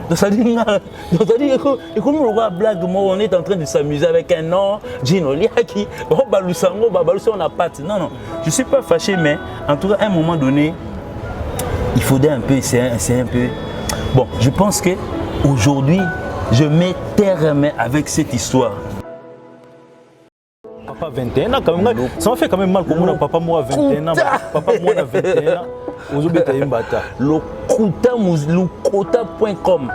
Donc ça dit, écoute, blague, on est en train de s'amuser avec un nom, Gino Liaki, on a pas. Non, non, je ne suis pas fâché, mais en tout cas, à un moment donné, il faudrait un peu, c'est un peu... Bon, je pense qu'aujourd'hui, je mets terme avec cette histoire. Papa 21 ans, quand même, ça m'a fait quand même mal pour moi, papa moi 21 ans, papa moi 21 ans, Lokota.com.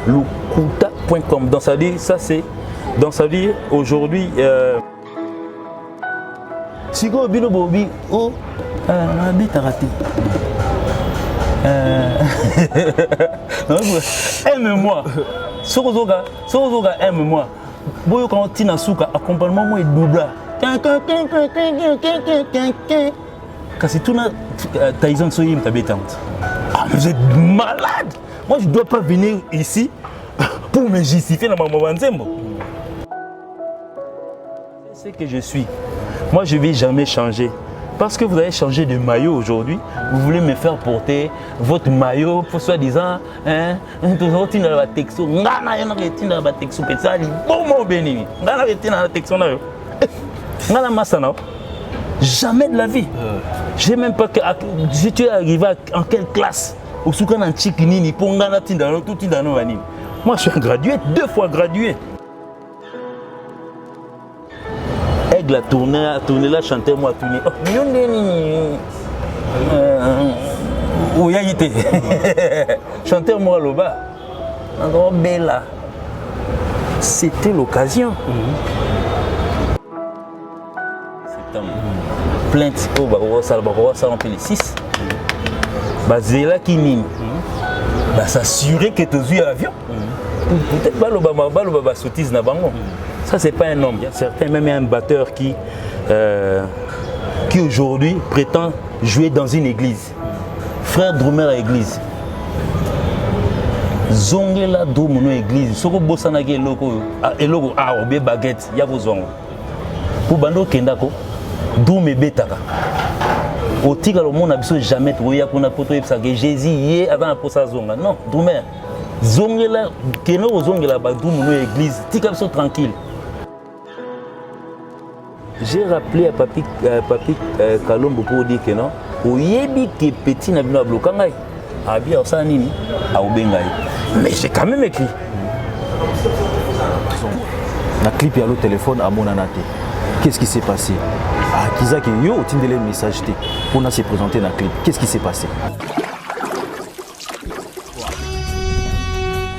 Lokota.com. Donc ça dit, ça c'est, donc ça dit aujourd'hui, Sigo Bino Bobi, oh, habite raté. Aime-moi. Sozoga, aime-moi. Boyo quand tina souka accompagnement moi double. Kasi tout na Tyson soyim tabetante. Ah, vous êtes malade. Moi je dois pas venir ici pour me justifier dans ma mamanzembo. C'est ce que je suis. Moi je vais jamais changer. Parce que vous avez changé de maillot aujourd'hui, vous voulez me faire porter votre maillot pour soi-disant, hein, jamais de la vie. Je sais même pas que si tu es arrivé en quelle classe. Moi je suis un gradué, 2 fois gradué. La tournée là, chanter moi tourner. Oh, chanter moi là-bas. Bella. C'était l'occasion. Septembre. Plainte. Oh, ça on peut les 6. Zéla qui mine. S'assurer que tu as avion. Peut-être pas soutise na bango. Ça, c'est pas un homme. Il y a certains, même un batteur qui aujourd'hui prétend jouer dans une église. Frère Drummer à l'église. Zongela Drumono église. Soko Bosanage eloko obe baguette. Ya vos zongo. Pour bando kendako, Drume betaka. Au tigre le monde n'a jamais trouvé à qu'on a poto que Jésus y est avant la posa zonga. Non, Drummer. Zongela, keno zongela ba Drumono église. Tika so tranquille. J'ai rappelé à Papi Kalombo pour dire que non, au yebi que petit n'a pas bloqué, a bien au sanini, a obengai. Mais j'ai quand même écrit. La clip et le téléphone à mon anate. Qu'est-ce qui s'est passé? Ah, Kizaki, yo, tu as le message pour nous se présenter dans la clip. Qu'est-ce qui s'est passé?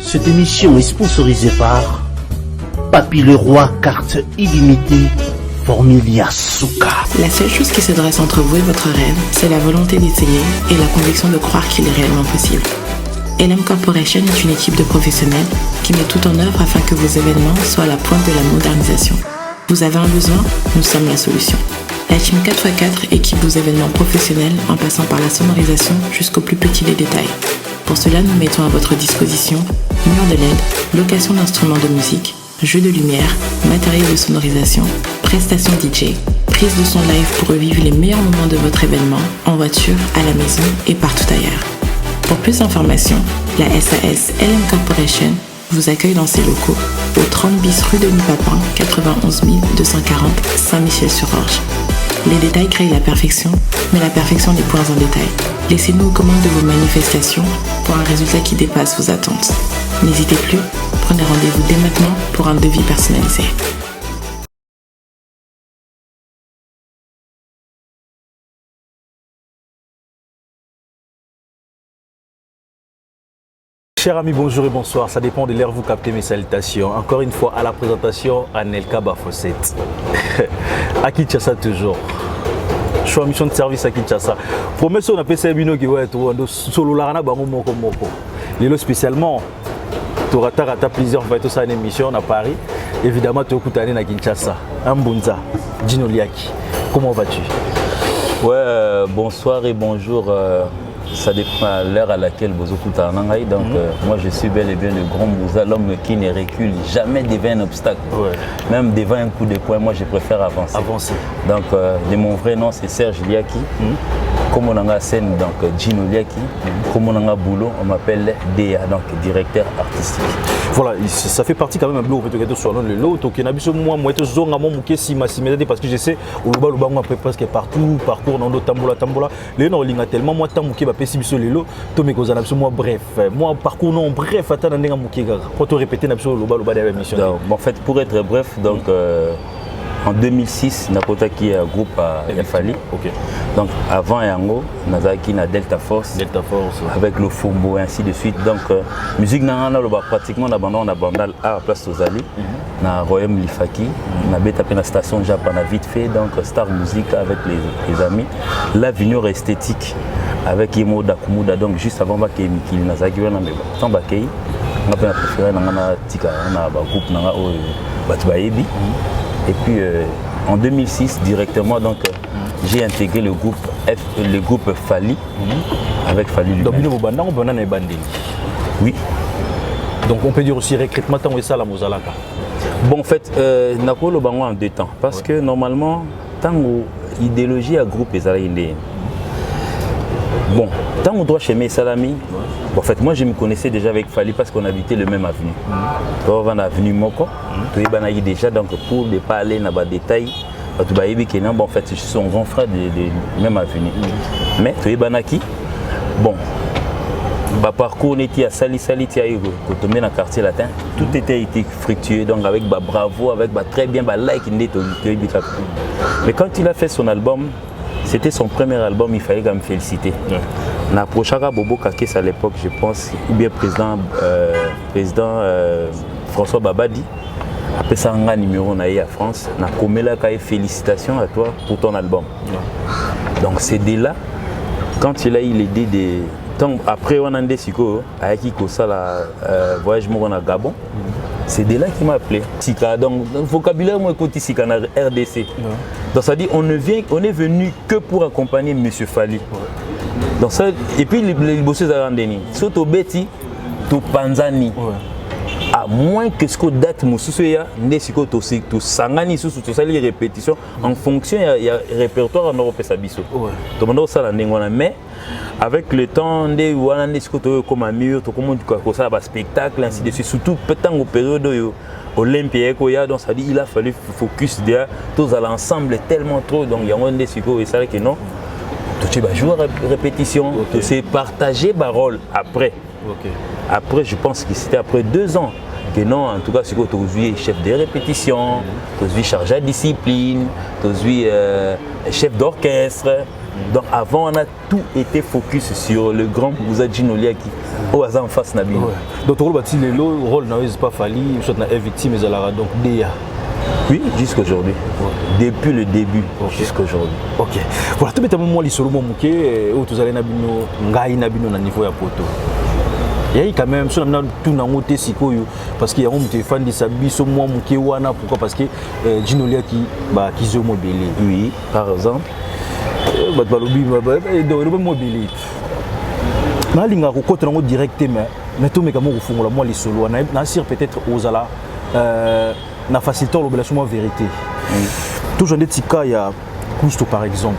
Cette émission est sponsorisée par Papy Leroy, carte illimitée. Formilia Souka. La seule chose qui se dresse entre vous et votre rêve, c'est la volonté d'essayer et la conviction de croire qu'il est réellement possible. LM Corporation est une équipe de professionnels qui met tout en œuvre afin que vos événements soient à la pointe de la modernisation. Vous avez un besoin, nous sommes la solution. La team 4x4 équipe vos événements professionnels en passant par la sonorisation jusqu'au plus petit des détails. Pour cela, nous mettons à votre disposition murs de LED, location d'instruments de musique, jeux de lumière, matériel de sonorisation, prestations DJ, prise de son live pour revivre les meilleurs moments de votre événement, en voiture, à la maison et partout ailleurs. Pour plus d'informations, la SAS LM Corporation vous accueille dans ses locaux au 30 bis rue de Nipapin, 91 240 Saint-Michel-sur-Orge. Les détails créent la perfection, mais la perfection n'est point en détail. Laissez-nous aux commandes de vos manifestations pour un résultat qui dépasse vos attentes. N'hésitez plus, prenez rendez-vous dès maintenant pour un devis personnalisé. Chers amis, bonjour et bonsoir. Ça dépend de l'heure où vous captez mes salutations. Encore une fois, à la présentation, Anelka Bafosset. À Kinshasa toujours. Je suis en mission de service à Kinshasa. Promesse, on a fait ces bino qui vont être solo la rana bango moko moko. Lilo spécialement, tu as plusieurs fois tout ça une émission à Paris. Évidemment, tu as écouté à Kinshasa. Mbunza, Gino Liaki. Comment vas-tu? Ouais, bonsoir et bonjour. Ça dépend à l'heure à laquelle vous écoutez en anglais. Donc, moi, je suis bel et bien le grand Moussa, l'homme qui ne recule jamais devant un obstacle. Ouais. Même devant un coup de poing, moi, je préfère avancer. Avancer. Donc, de mon vrai nom, c'est Serge Liaki. Comme on a scène, donc Gino Liaki, comme on a boulot, on m'appelle Dea, donc directeur artistique. Voilà, ça fait partie quand même un peu de sur le lot. Donc il y a moi parce que je sais au Luba peu presque partout, parcours dans d'autres tambola. Les gens ont tellement moi tant mouké ba pesi biso lelo, to me kozana biso moi bref. Moi parcours non bref attendre ndenga mouké ga. Pour te répéter na biso Luba derrière mission. En fait pour être bref donc en 2006, Nakota qui est un groupe à Yafali. Okay. Donc avant Yango, Nazaki na Delta Force. Avec le Fombo et ainsi de suite. Donc musique nana pratiquement on a bandal à place Tozali, na Royaume Lifaki, na betapé na station Japon vite fait donc Star Musique avec les amis. La Vignore esthétique avec Yemo Dakumuda donc juste avant Bakei Mikili Nazaki on a mais sans Bakei, on a préféré na tika na groupe na Batubaebi. Et puis en 2006 directement donc j'ai intégré le groupe Fali avec Fali lui-même. Oui. Donc on peut dire aussi recrutement tant et ça la Mozalaka. Bon en fait nakolo bango en deux temps parce que normalement tant idéologie à groupe ezali. Bon, tant on doit chez mes salami, en fait moi je me connaissais déjà avec Fali parce qu'on habitait le même avenue. Donc on a avenue Moko, déjà donc pour ne pas aller dans les détails, en fait je suis son grand frère de même avenue. Mais tu es banaki, bon, parcours on était à Sali quand on est dans le quartier latin, tout était fructueux donc avec bravo, avec très bien like mais quand il a fait son album. C'était son premier album, il fallait quand même féliciter. Na prochaka Bobo Kakes à l'époque, je pense, ou bien président François Babadi, après ça un numéro naïe à France, na komela kaye félicitations à toi pour ton album. Donc c'est dès là, quand il a eu l'idée de, après on a des siko, avec Kosa la voyage mon à Gabon. C'est de là qu'il m'a appelé. Sika, donc le vocabulaire moi écoute Sika na RDC. Donc ça dit on est venu que pour accompagner Monsieur Fali. Donc ça et puis les bosses à Randeni. Surtout Betty, to Panzani. À moins que ce que date Moussoya, n'est ce que to Sangani sous tout ça les répétitions en fonction il y a répertoire en Europe et Sabiso. Tout le monde ça la mais avec le temps des Wanande comme un mur, tout comme ça va spectacle ainsi de suite surtout peut-être en période olympique donc ça dit il a fallu focus derrière tous à l'ensemble tellement trop donc il y a des psychos et ça que non tu vas jouer répétition tu sais partager parole après. Après je pense que c'était après 2 ans que non en tout cas c'est que tu es chef de répétition, tu es chargé de discipline, tu es chef d'orchestre. Donc avant on a tout été focus sur le grand Moussa Gino Liaki au hasard en face Nabi. Donc le rôle n'a pas fallu, je suis victime donc Dea. Oui, jusqu'aujourd'hui. Depuis le début jusqu'à aujourd'hui. Ok. Voilà, tout le monde est où tu allez na niveau ya poto. Il y a quand même tout le parce qu'il y a un fan de Sabiso moi wana pourquoi parce que Gino Liaki bah kizo mobile. Oui, par exemple. Mobile. Malinga ko ko directement mais tout meka mo fungola moi les solo na sir peut-être aux ala na facilitant l'obligation vérité. Toujours des tika ya Cousteau par exemple.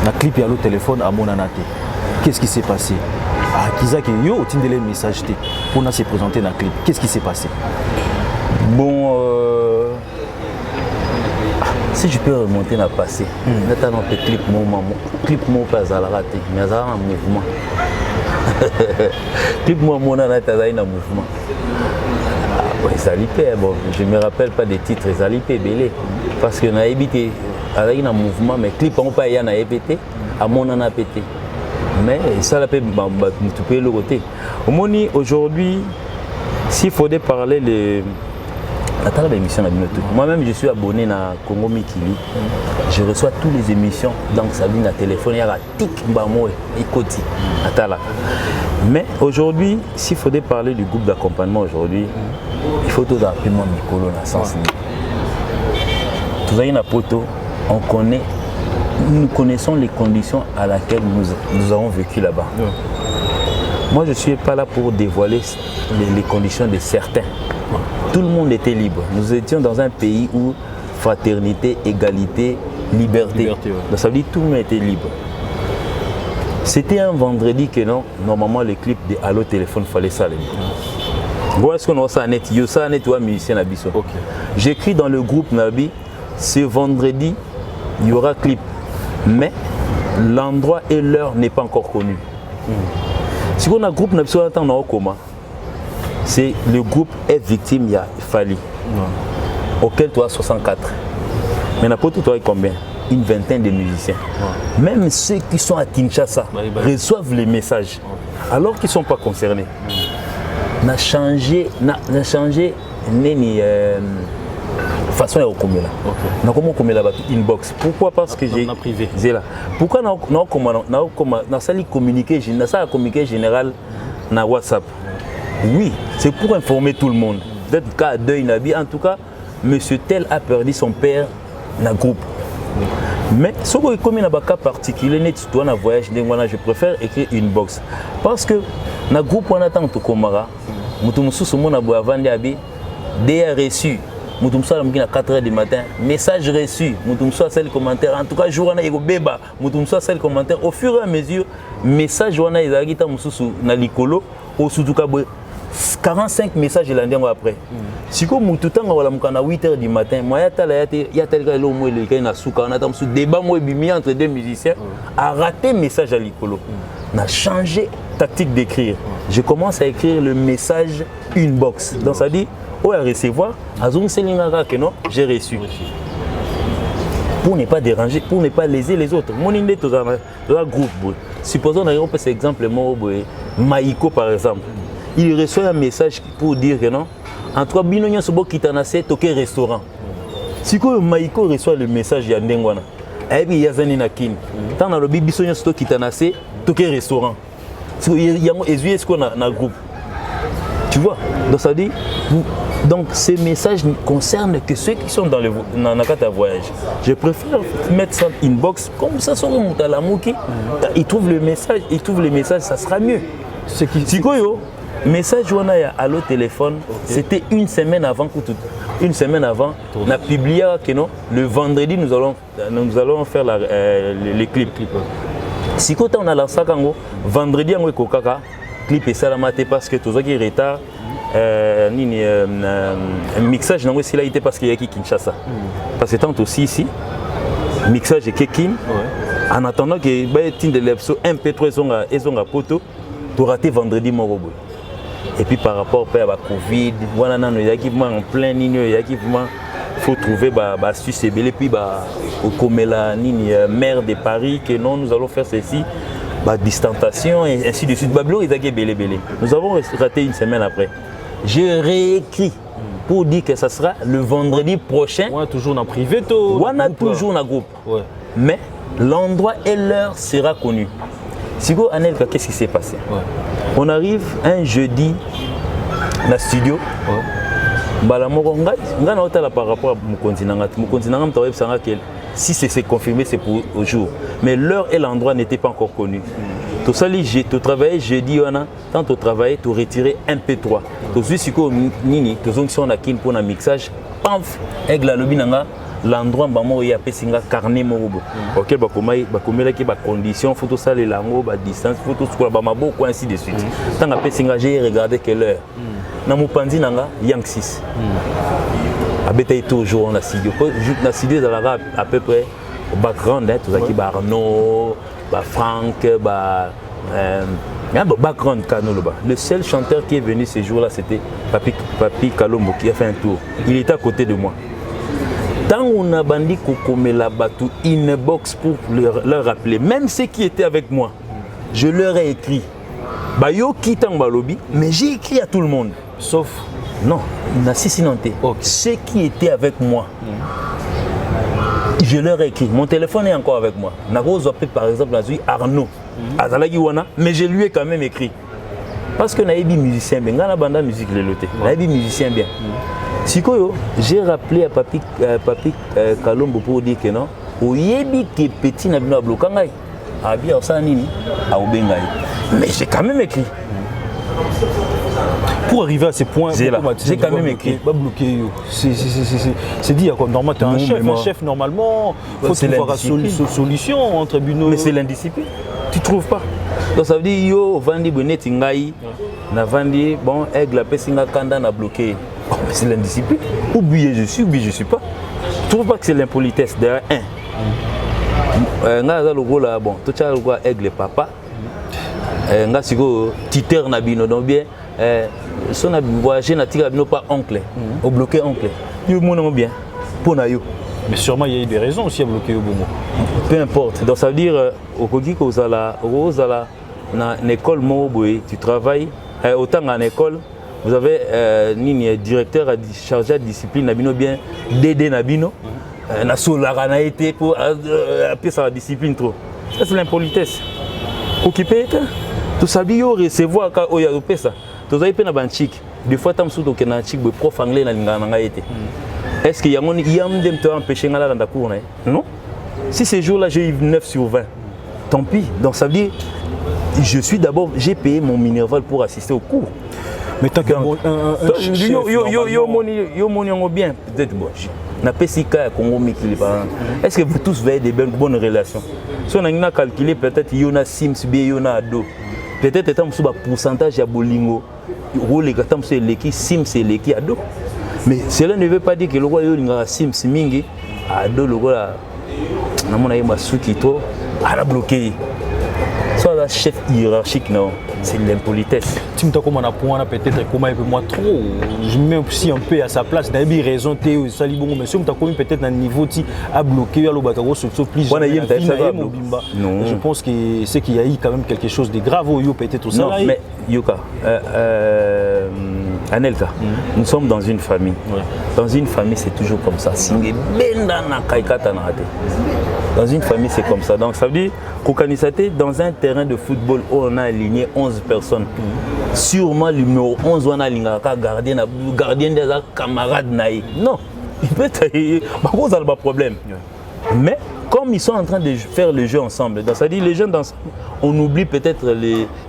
Na clip ya le téléphone à mon anate. Qu'est-ce qui s'est passé? Ah Kizaki yo tindele message té pour na se présenter na clip. Qu'est-ce qui s'est passé? Bon si je peux remonter dans le passé, notamment le clip mon pas à la raté, mais à un mouvement. Clip mon mon a un mouvement. Bon, je ne me rappelle pas des titres Zalipé belé parce que n'a habité avec un mouvement mais clip on pas y en a pété à mon en a pété. Mais ça la peut tu le côté. Aujourd'hui s'il faudrait parler les attends l'émission moi-même je suis abonné à Congo Mikili. Je reçois toutes les émissions donc ça vient à téléphone il y a tic bamo et koti attends. Mais aujourd'hui s'il faudrait parler du groupe d'accompagnement aujourd'hui il faut tout rapidement Mikolo dans sens tout ça poto nous connaissons les conditions à laquelle nous avons vécu là-bas. Moi je ne suis pas là pour dévoiler les conditions de certains. Tout le monde était libre. Nous étions dans un pays où fraternité, égalité, liberté. Donc ça veut dire que tout le monde était libre. C'était un vendredi que non, normalement le clip de Allo Téléphone fallait ça. Est-ce qu'on a ça net? Yo ça net ou musicien Nabiso. J'écris dans le groupe Nabi, ce vendredi, il y aura clip. Mais l'endroit et l'heure n'est pas encore connu. Si on a un groupe Nabiso attend au coma, c'est le groupe est victime, il y a Fali. Auquel tu as 64. Mais n'importe toi combien? Une vingtaine de musiciens. Même ceux qui sont à Kinshasa reçoivent les messages alors qu'ils ne sont pas concernés. N'a changé façon de recommencer. N'a comment communiquer là inbox. Pourquoi? Parce que j'ai privé. Là. Pourquoi n'a communiqué général na WhatsApp? Oui, c'est pour informer tout le monde. Peut-être qu'à deuil Nabi, en tout cas, monsieur tel a perdu son père dans le groupe. Mais ce qui est comme un cas particulier, voyage, je préfère écrire une box. Parce que dans le groupe, on attend tout comme ça. DA reçu. À 4h du matin, message reçu, celle commentaire. En tout cas, jour celle commentaire. Au fur et à mesure, message na likolo au 45 messages après. Si vous avez 8h du matin, il y a tel débat entre deux musiciens, a raté le message à l'écolo. On a changé tactique d'écrire. Je commence à écrire le message inbox. Donc ça dit, à recevoir, j'ai reçu. Pour ne pas déranger, pour ne pas léser les autres. Mon idée est dans un groupe. Supposons qu'on peut cet exemple, Maïko par exemple. Il reçoit un message pour dire que non, en trois binoniens sobo kitanase toke restaurant. Si Maïko reçoit le message ya ndengwana, et puis yazani na kin. Tant dans le bibisonia soto kitanase toke restaurant. Il y a ce qu'on a groupe. Tu vois? Donc ça dit, donc ces messages ne concernent que ceux qui sont dans le voyage. Je préfère mettre ça inbox comme ça sur la mouki. Il trouve le message, ça sera mieux. Si message on a à l'autre téléphone, c'était une semaine avant on a publié que non, le vendredi nous allons faire les clips. Si on a lancé vendredi on a kokaka clip et salamate parce que tout ça qui est retard mixage non c'est là été parce qu'il y a qui Kinshasa. Parce que tant aussi ici mixage et Kekin en attendant que bah de l'epso MP3 ils ont un poteau pour rater vendredi morobo. Et puis par rapport à la Covid, voilà, il y a équipement en plein ligne, il y a équipement, il faut trouver astuce et puis comme la maire de Paris que non, nous allons faire ceci, distanciation et ainsi de suite. Nous avons raté une semaine après. Je réécris pour dire que ça sera le vendredi prochain. On a toujours dans privé, on a toujours dans groupe. Ouais. Mais l'endroit et l'heure sera connu. Sigo Anelka, qu'est-ce qui s'est passé? On arrive un jeudi dans le studio. Par rapport à mon continent, si c'est confirmé, c'est pour au jour. Mais l'heure et l'endroit n'étaient pas encore connus. Tout ça, tu travailles jeudi, tant tu travailles, tu retires un P3. Tu suis si tu as pour un mixage, paf, avec la lobby l'endroit où il y a un carnet morobo. OK, il y a conditions, photo ça les langues, distance, photo ce ainsi de suite. Tant que j'ai regardé quelle heure. Dans mon pandi nanga Yang 6. Abeta toujours on a studio. Na studio à peu près au background tout ça qui Arnaud, Franck, background Kanolo. Le seul chanteur qui est venu ce jour-là c'était Papi Kalombo qui a fait un tour. Il était à côté de moi. Tant on a bandit Kokomela Batu inbox pour leur rappeler, même ceux qui étaient avec moi, je leur ai écrit. Bayo quittant Balobi, mais j'ai écrit à tout le monde. Sauf non, ceux qui étaient avec moi, je leur ai écrit. Mon téléphone est encore avec moi. Par exemple, Arnaud, mais je lui ai quand même écrit. Parce que Naïbi musicien bien, la bande musique le loté. Naïbi musicien bien. Sikoyo, j'ai rappelé à Papi Kalombo pour dire que non, au yebi qui est petit n'a pas bloqué ngai, a bien ça nini, a obengai. Mais j'ai quand même écrit. Pour arriver à ces points, j'ai quand même écrit. Pas bloqué. C'est dit quoi. Normalement, tu es un chef normalement. Il faut trouver une solution entre Bino. Mais c'est l'indiscipline. Tu trouves pas? Donc ça veut dire yo vandi bonnet ngai na vandi bon aigle la pesinga kanda na bloqué. Oh, mais c'est l'indiscipline. Oublié je suis pas. Tu trouves pas que c'est l'impolitesse derrière un nga za logo là bon to cha logo aigle papa nga siko titeur na bino donc bien son a voyagé na tika bino pas oncle au bloqué oncle. Yo mon bien pour na yo. Mais sûrement il y a eu des raisons aussi à bloquer au Bongo. Peu importe. Donc ça veut dire au Kogi Kozala dans l'école Moboé, tu travailles autant en école, vous avez un directeur chargé de discipline Nabino bien Dédé Nabino na solara na été pour appeler ça la discipline trop. Ça c'est l'impolitesse. Occupé tout ça dit recevoir quand oya ça. Tout ça na banchik. Des fois tam sous na chik be prof anglais na lingana nga été. Est-ce qu'il y a un yam te empêcher dans la cour? Non. Si ces jours-là j'ai eu 9 sur 20, tant pis. Donc ça veut dire j'ai payé mon Minerval pour assister au cours. Mais tant que yo moni bien peut-être bon. Na pesika Congo Mikili par exemple. Est-ce que vous tous avez des bonnes relations? Si on a calculé peut-être yona Sims B yona Ado. Peut-être étant sous pourcentage ya bolingo. Rôle les gatam c'est l'équipe Sims et l'équipe Ado. Mais cela ne veut pas dire que le roi a Sims Mingi Ado le roi na mona yema suki to ala bloqué. Soit la chef hiérarchique non, c'est l'impolitesse. Tu me dis comment on a peut-être comment il peut moi trop. Je me mets aussi un peu à sa place. N'a pas raison t'es sali bon mais si on t'a commis peut-être un niveau ti à bloquer à l'obakaro sur plus. Non. Je pense que c'est qu'il y a eu quand même quelque chose de grave au yo peut-être au ça. Non mais Yoka Anelka, nous sommes dans une famille. Ouais. Dans une famille c'est toujours comme ça. Dans une famille c'est comme ça. Donc ça veut dire qu'Okanisate dans un terrain de football où on a aligné 11 personnes. Sûrement le numéro 11 on a aligné gardien des camarades naïfs. Non, il peut être pas problème. Mais comme ils sont en train de faire le jeu ensemble, donc ça veut dire les jeunes on oublie peut-être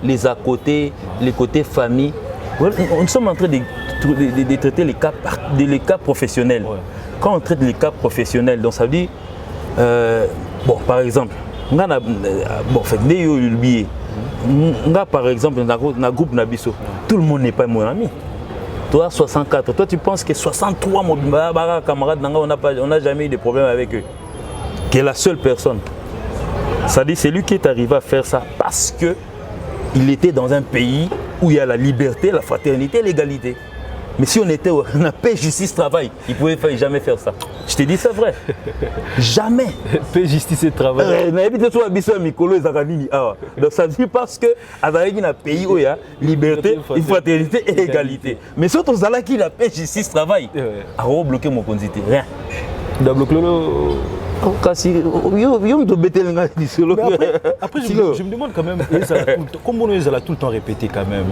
les à côté, les côtés famille. Nous sommes en train de traiter les cas professionnels. Ouais. Quand on traite les cas professionnels, donc ça veut dire bon par exemple par exemple dans le groupe Nabiso, tout le monde n'est pas mon ami. Toi 64, toi tu penses que 63 camarades on n'a jamais eu de problème avec eux. Qui est la seule personne. Ça dit c'est lui qui est arrivé à faire ça parce que il était dans un pays où il y a la liberté, la fraternité, l'égalité. Mais si on était on a paix, justice, travail, il ne pouvait jamais faire ça. Je te dis c'est vrai. Jamais. Paix, justice et travail. Donc ça dit parce que avec un pays où il y a liberté, fraternité et égalité. Mais surtout on a qui la paix, justice, travail. A bloqué mon quantité. Rien. Bloqué après, je me demande quand même, comment ils allaient tout le temps répéter quand même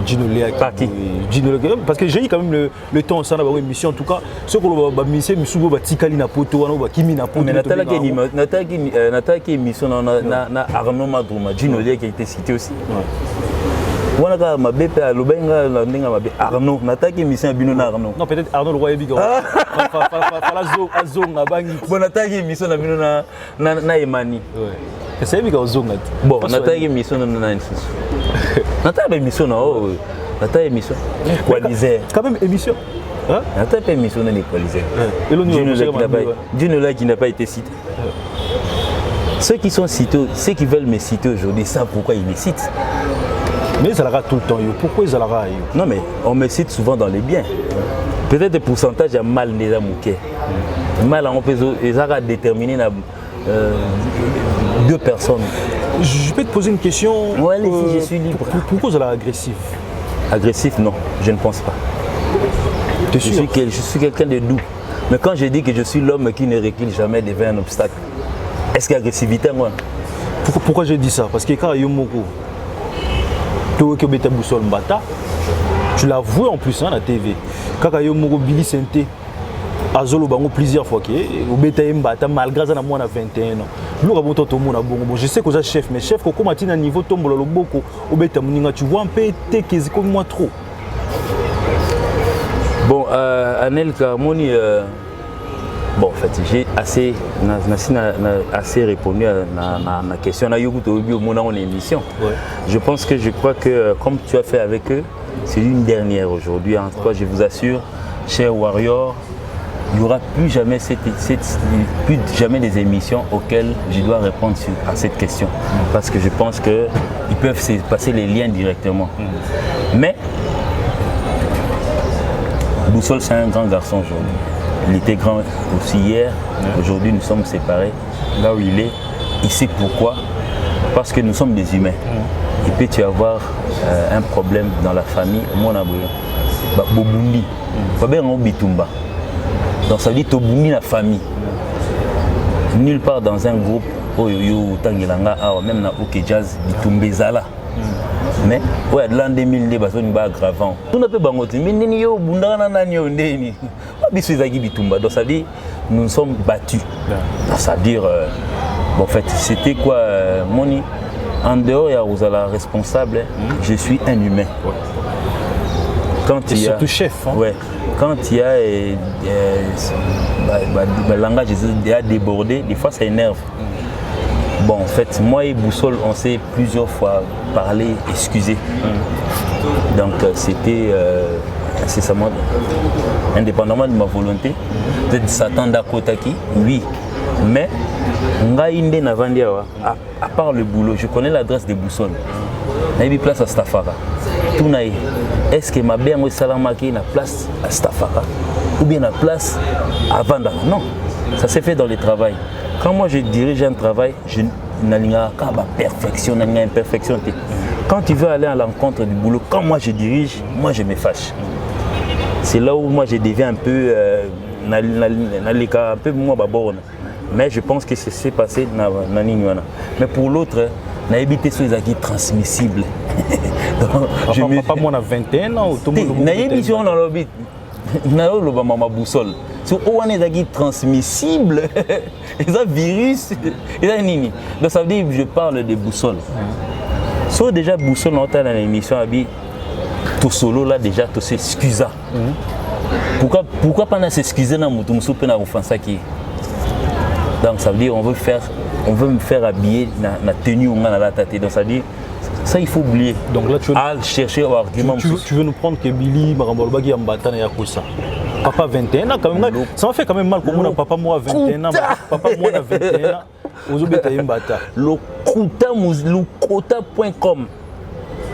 parce que j'ai eu quand même le temps ça dans émission en tout cas ce qu'on va misser Misubo Batikali na poto wana Kimi na poto Nataki émission na Arnaud Madrouma Gino Lia qui a été cité aussi. Wana ka mabepe a lobenga na ndinga mabe Arnaud nataki émission bino na Arnaud. Non peut-être Arnaud le roi Ebigo. Fala zonga bangi. Bon nataki émission na bino na Emani. Ouais. C'est Ebigo zonga. Bon nataki émission na Nansis. Nataki émission na nataki émission. Qualisé. Quand même émission. Hein? Nataki émission na Qualisé. Gino Lia qui n'a pas été cité. Ceux qui sont cités, ceux qui veulent me citer aujourd'hui savent pourquoi ils me citent. Mais ils allaient tout le temps. Pourquoi ils allaient? Non mais on me cite souvent dans les biens. Peut-être le pourcentage de mal déjà mouqué. Mal on peut déterminer deux personnes. Je peux te poser une question. Ouais, allez-y, je suis libre. Pourquoi ils allaient agressif? Agressif non, je ne pense pas. Je suis quelqu'un de doux. Mais quand je dis que je suis l'homme qui ne recule jamais devant un obstacle, est-ce qu'il y a agressivité moi? Pourquoi je dis ça? Parce que quand il y a tu l'as vu en plus hein, à la TV. Quand il y a Billy Senté, Azolo Bango plusieurs fois, malgré ça, moi, 21 ans. Je sais que j'ai chef, mais chef, comment tu as un niveau tombe le boko, tu vois un peu comme moi trop. Bon, Anel Carmoni, Bon, en fait, j'ai assez répondu à la question. On émission. Ouais. Je crois que comme tu as fait avec eux, c'est une dernière aujourd'hui. En tout cas, je vous assure, chers Warriors, il n'y aura plus jamais, plus jamais des émissions auxquelles je dois répondre à cette question. Parce que je pense qu'ils peuvent se passer les liens directement. Mais, Boussole, c'est un grand garçon aujourd'hui. Il était grand aussi hier. Aujourd'hui, nous sommes séparés. Là où il est, il sait pourquoi. Parce que nous sommes des humains. Il peut y avoir un problème dans la famille. Mon abri, Bobundi, Bitumba. Donc ça veut dire Tobundi la famille. Nulle part dans un groupe, même dans OK Jazz, Bitumbezala. Mais ouais, l'an 2000, les personnes sont aggravants. Tout n'a pas bangoté. Mais ni yo bundana na ni ondeni. Bisu zagi bitumba. Donc ça veut dire nous sommes battus. Donc ça veut dire bon, en fait, c'était quoi Moni? En dehors, il y a Rosala responsable. Je suis un humain. Quand il y a surtout chef. Hein? Ouais. Quand il y a le langage est débordé, des fois ça énerve. Bon, en fait, moi et Boussole, on s'est plusieurs fois parlé, excusé. Donc, c'était incessamment, indépendamment de ma volonté, peut-être Satan d'Akotaki, oui. Mais, à part le boulot, je connais l'adresse de Boussole. Il y a une place à Stafara. Est-ce que ma bien Salamaki a place à Stafara ou bien la place à Vandana? Non, ça s'est fait dans le travail. Quand moi je dirige un travail, je n'ai pas perfection, n'ai imperfection. Quand tu veux aller à l'encontre du boulot, quand moi je dirige, moi je me fâche. C'est là où moi je deviens un peu un peu moins baborne. Mais je pense que c'est passé dans Niniwana. Mais pour l'autre, n'a évité ceux qui transmissibles. Pas moins de 21 ans, tout le monde. N'a émission dans l'obit. N'a pas ma boussole. Si on est transmissible, ils ont virus, ils ont nini. Donc ça veut dire que je parle de boussole. So déjà boussole on dans l'émission tout solo là déjà tout s'excusa. Pourquoi pas s'excuser dans mutum soupe na offensa qui. Donc ça veut dire on veut me faire habiller na tenue on a la tête. Donc ça veut dire ça il faut oublier. Donc là tu veux chercher un argument. Tu veux nous prendre que Billy Maramboloba qui ambatana ya kosa. Papa 21 ans quand même. Ça m'a fait quand même mal pour moi papa moi 21 ans. Papa moi 21 ans. Ozobeta yembata. Lokota.com.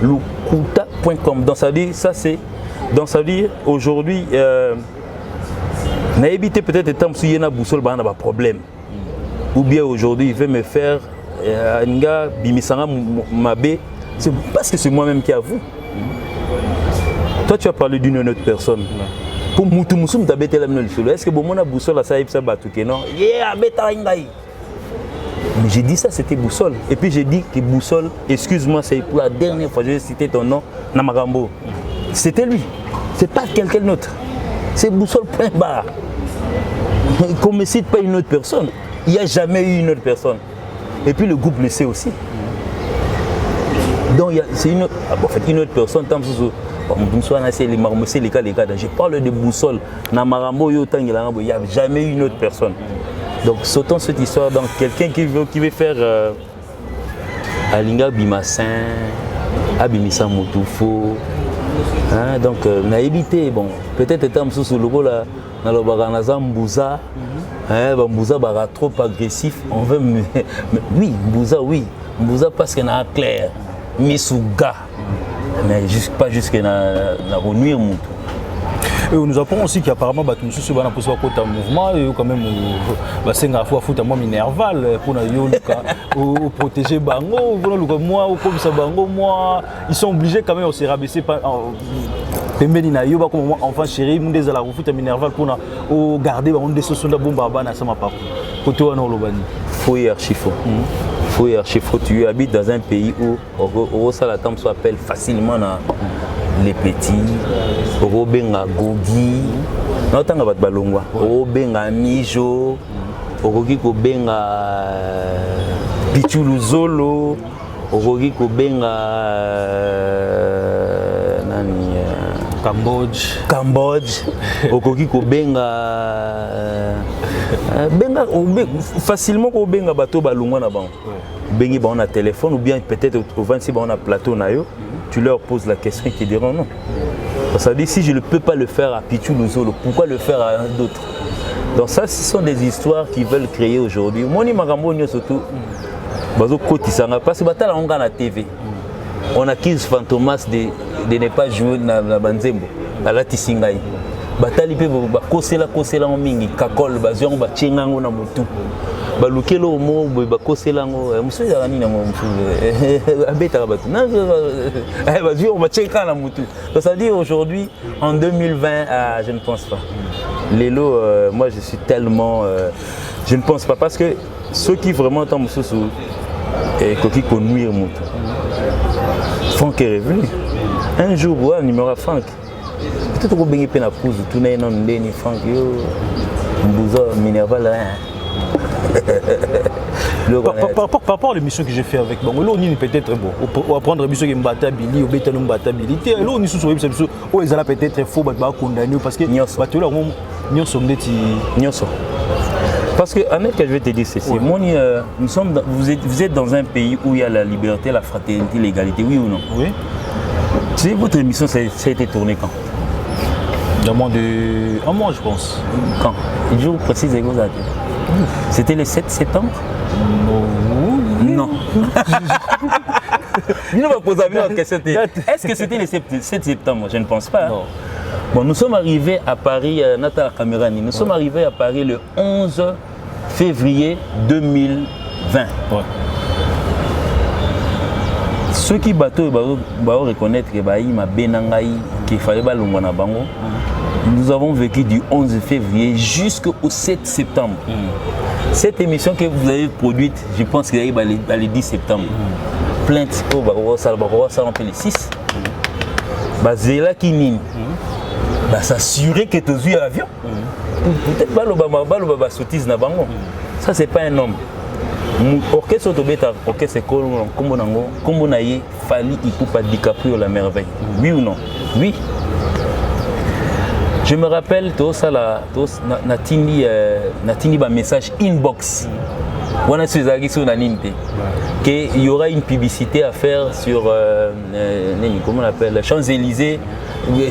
Lokota.com. Donc ça veut dire ça c'est donc ça veut dire aujourd'hui n'a évité peut-être des temps si il y a un boussole bah on a pas problème. Ou bien aujourd'hui il veut me faire nga bimisanga mabe. C'est parce que c'est moi-même qui avoue. Toi tu as parlé d'une autre personne. Pour Moutoumousoum t'abete la mine le est-ce que bon mon a boussole à ça il s'est battu que non? Yeah abeta ingai. Mais j'ai dit ça c'était boussole. Et puis j'ai dit que boussole, excuse-moi c'est pour la dernière fois j'ai cité ton nom Namagambo. C'était lui. C'est pas quelqu'un d'autre. C'est boussole point barre. Qu'on ne cite pas une autre personne. Il n'y a jamais eu une autre personne. Et puis le groupe le sait aussi. Donc c'est une autre personne. Je parle de boussole. Il n'y a jamais eu une autre personne. Donc sautons cette histoire. Donc quelqu'un qui veut faire Alinga Bimassin, Abimissa Moutouffo. Donc on a évité. Bon, peut-être étant sous le logo là, dans le Baganaza Mbouza. Mbouza est trop agressif. On veut oui, Mbouza parce qu'il y a clair. Misuga. Mais pas jusqu'à la renuire Moutou. Et nous apprenons aussi qu'apparemment, nous sommes dans un mouvement et quand même, c'est un fois foot à moi minerval pour protéger Bango. Moi, comme ça, Bango, moi, ils sont obligés quand même de se rabaisser. Enfant chéri, ils sont la foot à minerval pour garder des sociaux de bombe à sama papa. Faux et archi faux. Faux et archi faux. Tu habites dans un pays où ça la tempe s'appelle facilement les petits, Robenga Gogi, n'entends pas de balongwa, Robenga Mijo, Orogiko Benga Pichuluzolo, Orogiko Benga Cambodge, Orogiko Benga benga facilement ko benga bato balungwa na bango bengi ba on a téléphone ou bien peut-être au 26 ba on a plateau na yo tu leur poses la question et ils te diront non. Ça dit si je ne peux pas le faire à Pichu Luzolo, pourquoi le faire à d'autres? Donc ça ce sont des histoires qu'ils veulent créer aujourd'hui. Moni makambo nyo surtout bazo kotisanga parce que batala on na TV. On accuse Fantomas de ne pas jouer na Banzembo à la Tisingai. Batali pe ba kosela mingi kakol bazong ba chengango na mutu. Ba lukelo mo ba kosela ngo muso ya nini na mo abeta batu. Na ba zio ba chenga na mutu. Donc ça dit aujourd'hui en 2020 je ne pense pas. Lelo moi je suis tellement je ne pense pas parce que ceux qui vraiment tant muso et qui connuire mutu. Franck est revenu. Un jour ouais numéro Franck. Peut-être que vous avez une pause, tout n'est pas ni Franck, Mbouza, Minerva là. Par rapport à l'émission que j'ai fait avec Bango, on est peut-être bon. On va prendre l'émission qui Mbata Billy, ou Bétan Mbata Billy. Et là, on est sous cette émission, où ils allaient peut-être faux, mais pas condamner parce que parce que, Annette, je vais te dire ceci. Vous êtes dans un pays où il y a la liberté, la fraternité, l'égalité, oui ou non? Oui. Tu sais, votre émission, ça a été tournée quand? Dans moins de... un mois, je pense. Quand? Le jour précis, c'était le 7 septembre? Non. Est-ce que c'était le 7 septembre? Je ne pense pas. Non. Bon, nous sommes arrivés à Paris, Nathalie Camerani, nous sommes arrivés à Paris le 11 février 2020. Ouais. Ceux qui bateau vont reconnaître qu'il fallait balongwa na bango. Nous avons vécu du 11 février jusqu'au 7 septembre. Cette émission que vous avez produite, je pense qu'il y a le 10 septembre. Plainte au ça on fait les 6. Bazela Kinine. S'assurer que tu as vu l'avion. Peut-être pas sottise na bango. Ça c'est pas un homme. Orchestre Tobeta, orchestre Kombo Naye, Fali Ipupa DiCaprio la merveille. Oui ou non? Oui. Je me rappelle tout ça là, natini ba message inbox. On a sur qu'il y aura une publicité à faire sur comment on appelle Champs-Élysées.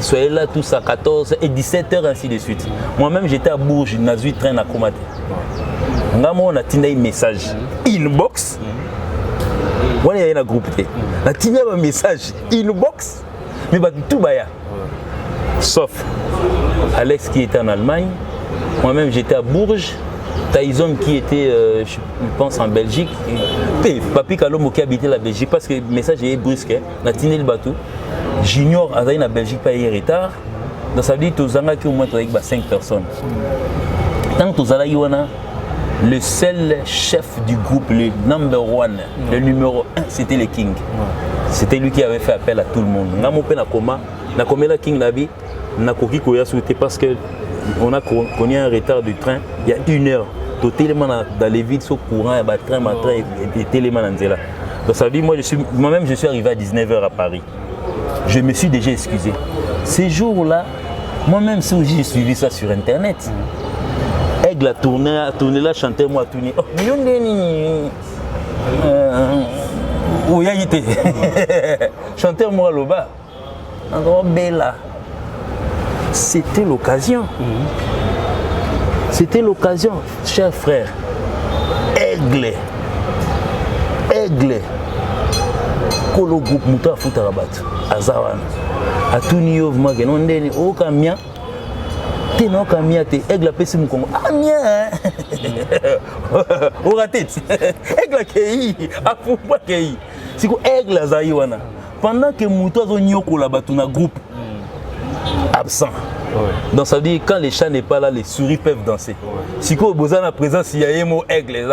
Soyez là tous à 14 et 17h ainsi de suite. Moi-même j'étais à Bourges, je n'ai train à Komate. On a un message inbox. On a un groupe. On a un message inbox. Mais tout baya. Sauf Alex qui était en Allemagne. Moi-même j'étais à Bourges. Tyson qui était, je pense, en Belgique. Papi Kalomo qui habitait la Belgique parce que le message est brusque. On a tiré le bateau. Junior a en Belgique pas hier retard. Donc ça veut dire que tu as au moins 5 personnes. Tant que tu as le seul chef du groupe, le number one, le numéro 1, c'était le King. C'était lui qui avait fait appel à tout le monde. Na commis la King Nabi, na koki koya souhaité parce que on a connu un retard du train il y a 1 heure. Totalement dans les villes, au courant, il y a train et tellement dans là. Donc ça veut dire moi-même je suis arrivé à 19h à Paris. Je me suis déjà excusé. Ces jours-là, moi-même j'ai suivi ça sur internet. Aigle a tourné là, chanté moi tourné. Oh, où y a été? Chanteur moi là-bas. Encore Bella. C'était l'occasion. C'était l'occasion, cher frère. Aigle. Kolo groupe Mouta Futarabat. Azawan. Atuni Yovma Genondeni. O Kamia. Teno Kamia te. Aigle a pesi Moukongo. Ah, mien. O ratet. Aigle Kei. Afumba Kei. C'est quoi Aigle Azaïwana. Pendant que Mouta Zonyoko là-bas, tout un groupe absent. Ouais. Donc ça veut dire quand les chats n'est pas là, les souris peuvent danser. Ouais. Si vous avez la présence, il y a un mot aigle,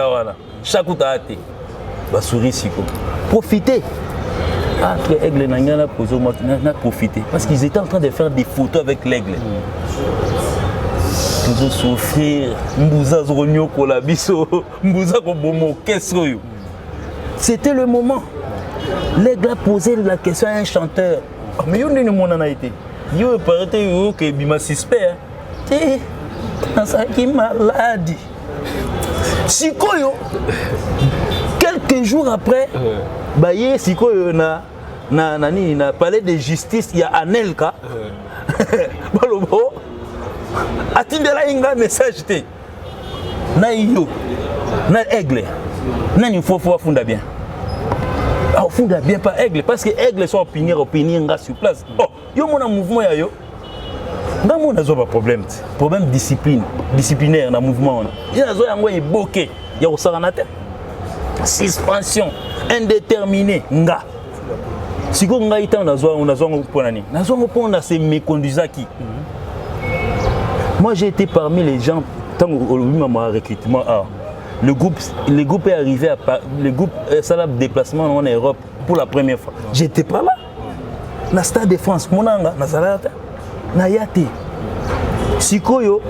chaque fois que vous souris, profitez. Après aigle, n'a profité. Parce qu'ils étaient en train de faire des photos avec l'aigle. Toujours souffrir. C'était le moment. L'aigle a posé la question à un chanteur. Mais où est-ce que a été? Yo paraît que bima suspect. T'es dans ça qui maladie. Sikoyo, quelques jours après, baye Sikoyo na palais de justice, il y a Anelka. Balobo, atindela inga message te. Na yo, na aigle, na ni faut funda bien. Ah, funda bien pas aigle parce que aigle sont opinion nga sur place. Oh, yo mon mouvement ya yo. Nga mon azo pas problème disciplinaire na mouvement. Il azo yango eboké, ya osana te. Suspension indéterminée nga. Siko nga ita nazo pona ni. Nazo pona c'est méconduisaki. Moi j'ai été parmi les gens tant au moment recrutement le groupe est arrivé le groupe Salab déplacement en Europe pour la première fois. J'étais pas là. Na Stade de France monanga na salata na yate. Sikoyo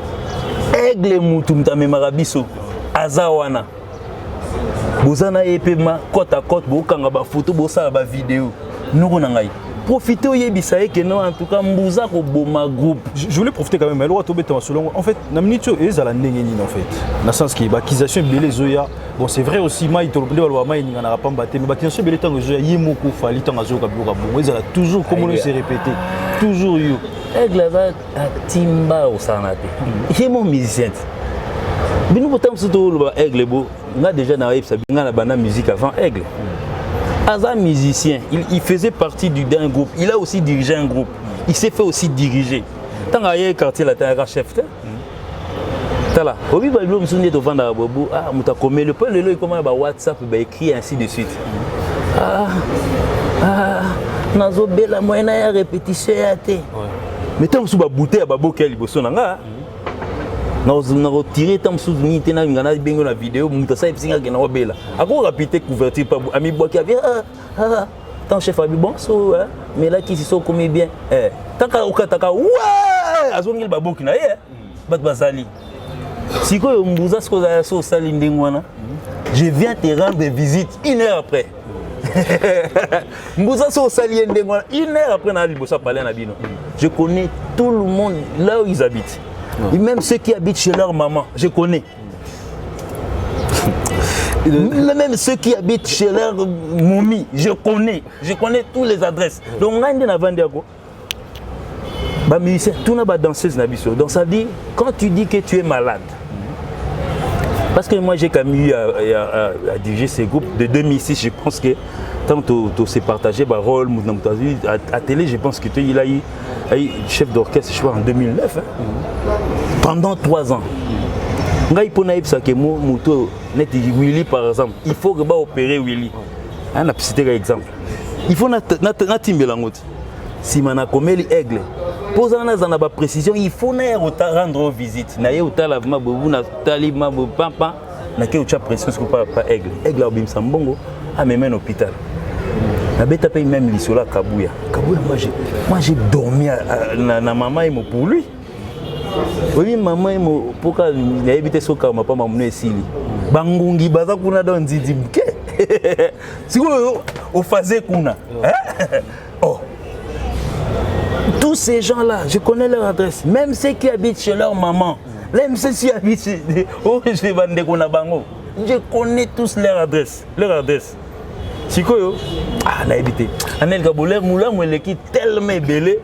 aigle mutu mtame marabiso azawana. Bozana epema côte à côte bokanga ba photo bosala ba vidéo. Nous ngai. Profitez au que non en tout cas Mbouza ko boma groupe. Je voulais profiter quand même mais selon en fait namnito ezala ndengeni en fait. Dans le sens que l'accusation belé zoya bon c'est vrai aussi mai to le balwa mai ninga na pamba te mais l'accusation belé tango zoya yemoko fali tango zoka bloka bon ezala toujours comme on s'est répété toujours yo. Aigle va timba au sanate. Il est mon musicien. Binu botam surtout le aigle bo nga déjà na yebsa binga na bana musique avant aigle. Aza musicien, il faisait partie d'un groupe. Il a aussi dirigé un groupe. Il s'est fait aussi diriger. Tant qu'il y a un quartier là, tu as un chef. Tu là. Au bout de l'homme, tu as un bobo. Ah, tu as commis le peu, il commence à WhatsApp, il écrit ainsi de suite. Nazo bela moyenne à répétition. Mais tu as une bouteille à babo qui est libosonanga. Na retiré tam souveni tena ngana bengo na vidéo mutasa ipsinga ke na obela ako rapide couverture pa ami boki bien tant chef abi bon so mais là qui se sont commis bien taka okataka ouais azongil baboki na ye bat basali siko mbuza sko za so sali ndingwana je viens te rendre visite 1 heure après mbuza so sali ndingwana 1 heure après na libosa parler na bino je connais tout le monde là où ils habitent. Et même ceux qui habitent chez leur maman, je connais. Même ceux qui habitent chez leur momie, je connais. Je connais toutes les adresses. Donc, on a une avant-dernière. Tout le monde danseuse. Donc, ça dit, quand tu dis que tu es malade, parce que moi, j'ai quand même eu à diriger ces groupes de 2006, je pense que tant que tu s'est partagé, rôle, à télé, je pense qu'il a eu chef d'orchestre, je crois, en 2009. Pendant 3 ans. Ngai pona ipsa ke moto net Willy par exemple. Il faut que ba opérer Willy. On a cité un exemple. Il faut na timbela ngoti. Si mana komeli aigle. Posana za na ba précision, il faut na rendre visite. Na ye utala ma bobu na talima bo papa na ke ucha pression ko pas aigle. Aigle obim sambongo a même un hôpital. Na beta paye même lisola Kabuya. Kabuya moi j'ai dormi na maman et pour lui. Oui maman pourquoi il a évité ce cas pas maman esili bangungi baza kuna don nzidi buke siko au faisait kuna oh tous ces gens là je connais leur adresse même ceux qui habitent chez leur maman même ceux qui habitent chez oh je bande kuna bango je connais tous leur adresse siko yo na évité Anel Gaboler moula moi qui tellement belé.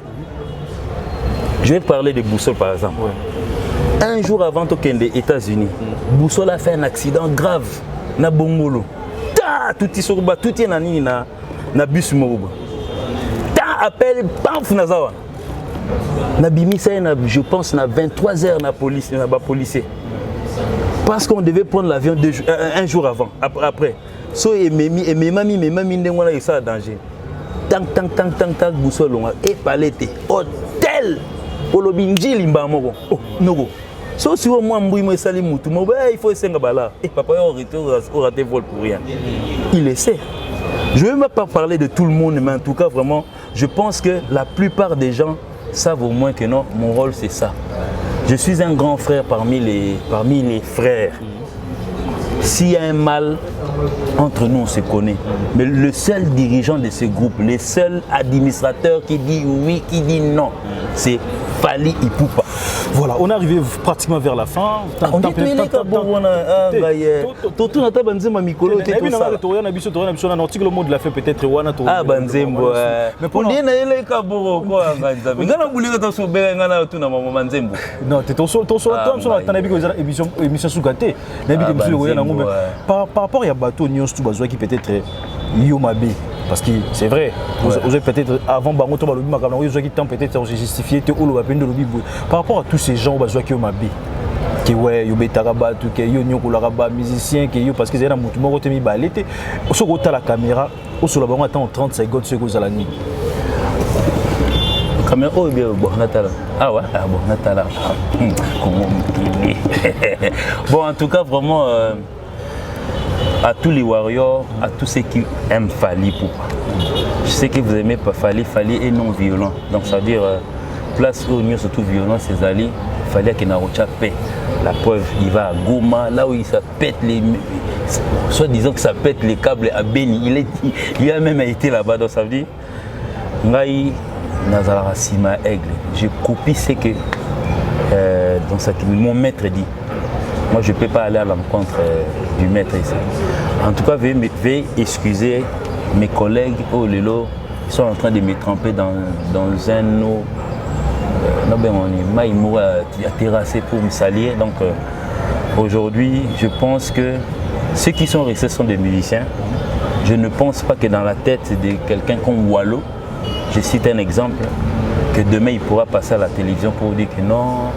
Je vais te parler de Boussole par exemple. Ouais. Un jour avant Token des États-Unis, Boussole a fait un accident grave na Bongolo. Tout est na bus moroba. Appel paf na zawa. Na bimisa je pense na 23h na police na ba policier. Parce qu'on devait prendre l'avion un jour avant après. So et mami ndengwana ça danger. Tang Boussole et palette hôtel Olobinji limba moko. Oh, nogo. So si moi mbui moi sali mutu, il faut essayer bala. Et papa au raté vol pour rien. Il essaie. Je ne vais même pas parler de tout le monde, mais en tout cas vraiment, je pense que la plupart des gens savent au moins que non, mon rôle c'est ça. Je suis un grand frère parmi les frères. S'il y a un mal entre nous, on se connaît. Mais le seul dirigeant de ce groupe, le seul administrateur qui dit oui, qui dit non, c'est Fali Ipupa. Voilà, on est arrivé pratiquement vers la fin. On dit que tu es là, tout le Banzembo Mikolo. On a un article au mot de la fin peut-être. Ah, Banzembo. Mais pour dire que tu es là, non, tu par rapport à bateau qui peut-être Yomabe. Parce que c'est vrai, vous avez peut-être avant Bangoto Balobi Makabla, vous avez peut-être justifié par rapport à tous ces gens qui ont mabé. Qui ouais, yo betaraba tout que yo nyoko laraba musicien que yo parce que c'est un mutu moko temi balete. Au so la caméra, au so la bango attend 30 secondes ce que à la nuit. Caméra oh bien bon Natala. Ah ouais, ah bon Natala. Comment bon en tout cas vraiment à tous les warriors, à tous ceux qui aiment Fali Ipupa. Je sais que vous aimez pas Fali est non violent. Donc ça veut dire place où nous surtout violent c'est Ali, Fali qui n'a pas paix. La preuve, il va à Goma, là où il ça pète les soit disant que ça pète les câbles à Beni, il a même été là-bas. Donc ça veut dire Ngai Nazara Sima Aigle. Je copie ce que donc ça, mon maître dit. Moi, je ne peux pas aller à l'encontre du maître ici. En tout cas, veuillez excuser mes collègues au Lelo qui sont en train de me tremper dans un eau. On est terrassé pour me salir. Donc, aujourd'hui, je pense que ceux qui sont restés sont des musiciens. Je ne pense pas que dans la tête de quelqu'un comme Wallo, je cite un exemple, que demain il pourra passer à la télévision pour dire que non.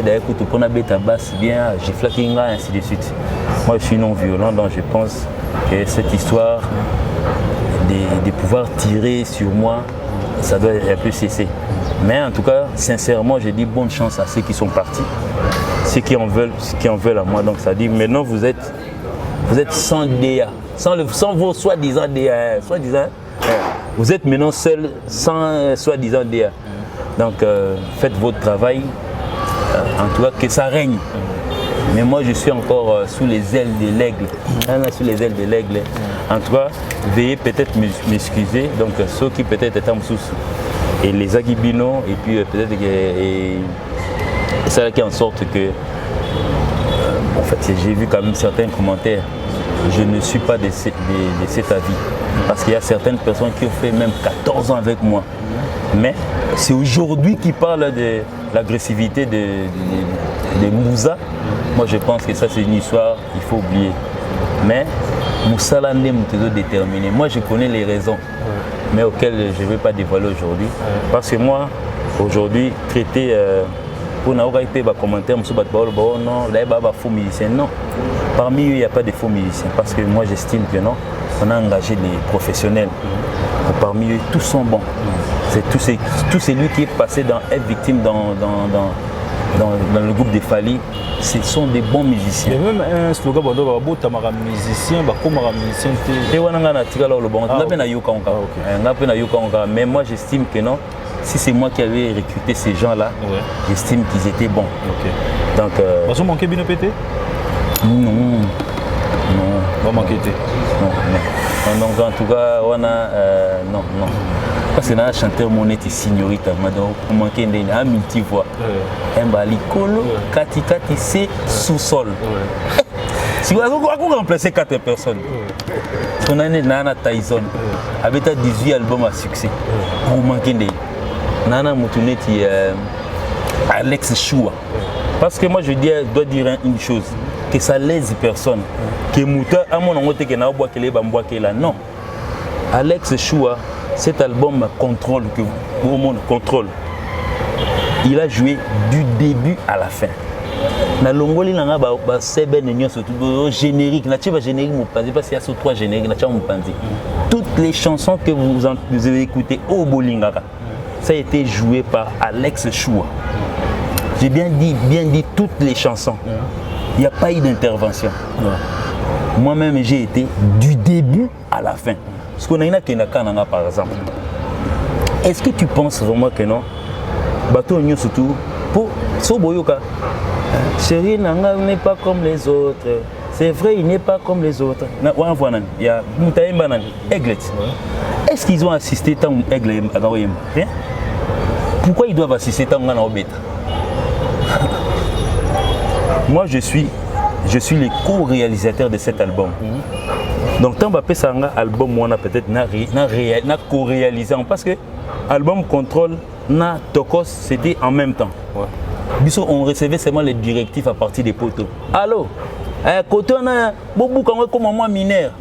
D'ailleurs, quand on a bête à basse, bien, j'ai flaqué, ainsi de suite. Moi, je suis non violent, donc je pense que cette histoire de pouvoir tirer sur moi, ça doit un peu cesser. Mais en tout cas, sincèrement, je dis bonne chance à ceux qui sont partis, ceux qui en veulent à moi. Donc ça dit, maintenant vous êtes sans DA, sans vos soi-disant DA, vous êtes maintenant seul sans soi-disant DA. Donc faites votre travail. En tout cas, que ça règne. Mais moi, je suis encore sous les ailes de l'aigle. Sous les ailes de l'aigle. En tout cas, veuillez peut-être m'excuser. Donc, ceux qui peut-être étaient en sous et les Aguibino, et puis peut-être ça qui en sorte que, en fait, j'ai vu quand même certains commentaires. Je ne suis pas de cet avis. Parce qu'il y a certaines personnes qui ont fait même 14 ans avec moi. Mais c'est aujourd'hui qu'ils parlent de l'agressivité de Moussa. Moi je pense que ça c'est une histoire qu'il faut oublier. Mais Moussa n'est pas déterminé. Moi je connais les raisons, mais auxquelles je ne vais pas dévoiler aujourd'hui. Parce que moi, aujourd'hui, traiter pour n'avoir pas des commentaires, non, là il y a des faux musiciens. Non, parmi eux il n'y a pas de faux musiciens. Parce que moi j'estime que non, on a engagé les professionnels. Parmi eux, tous sont bons. C'est tout celui qui est passé dans être victime dans le groupe des Fali, ce sont des bons musiciens. Il y a même un slogan musicien, mais moi j'estime que non. Si c'est moi qui avais recruté ces gens-là, j'estime qu'ils étaient bons. Donc, vous manquez bien pété? Non. Vous manquez non. Donc en tout cas, on a non. Parce que un chanteur monette signorita, madame, on manquait un multi-voix. Un balicolo, kati c'est sous-sol. Si vous avez remplacé 4 personnes, on a Nana Tyson, avec 18 albums à succès. On manquait Nana Moutouneti, Alex Choua. Parce que moi je dois dire une chose, que ça lèse personne. Que Mouta, à mon amour, que n'a pas non. Alex Choua, cet album Contrôle, que tout le monde contrôle, il a joué du début à la fin. Na longoli nanga ba sebe nenyo surtout générique na tcheba générique mupanzi parce qu'il y a 3 génériques na tcheba mupanzi. Toutes les chansons que vous avez écoutées au Bolingara, ça a été joué par Alex Choua. J'ai bien dit toutes les chansons. Il n'y a pas eu d'intervention. Moi-même j'ai été du début à la fin. Parce qu'on a une Kenaka par exemple. Est-ce que tu penses vraiment que non? Bateau Nyo surtout pour Soboyoka. Chérie Nanga n'est pas comme les autres. C'est vrai, il n'est pas comme les autres. Il y a Moutaïmba Aiglet. Est-ce qu'ils ont assisté tant Aigle à Gaoyem? Pourquoi ils doivent assister tant à bêta? Moi, je suis le co-réalisateur de cet album. Donc, tant que ça un album, on a peut-être co-réalisé parce que album Contrôle, na Tokos, c'était en même temps. Ouais. On recevait seulement les directives à partir des poteaux. Allô, côté on a beaucoup comme moi mineur.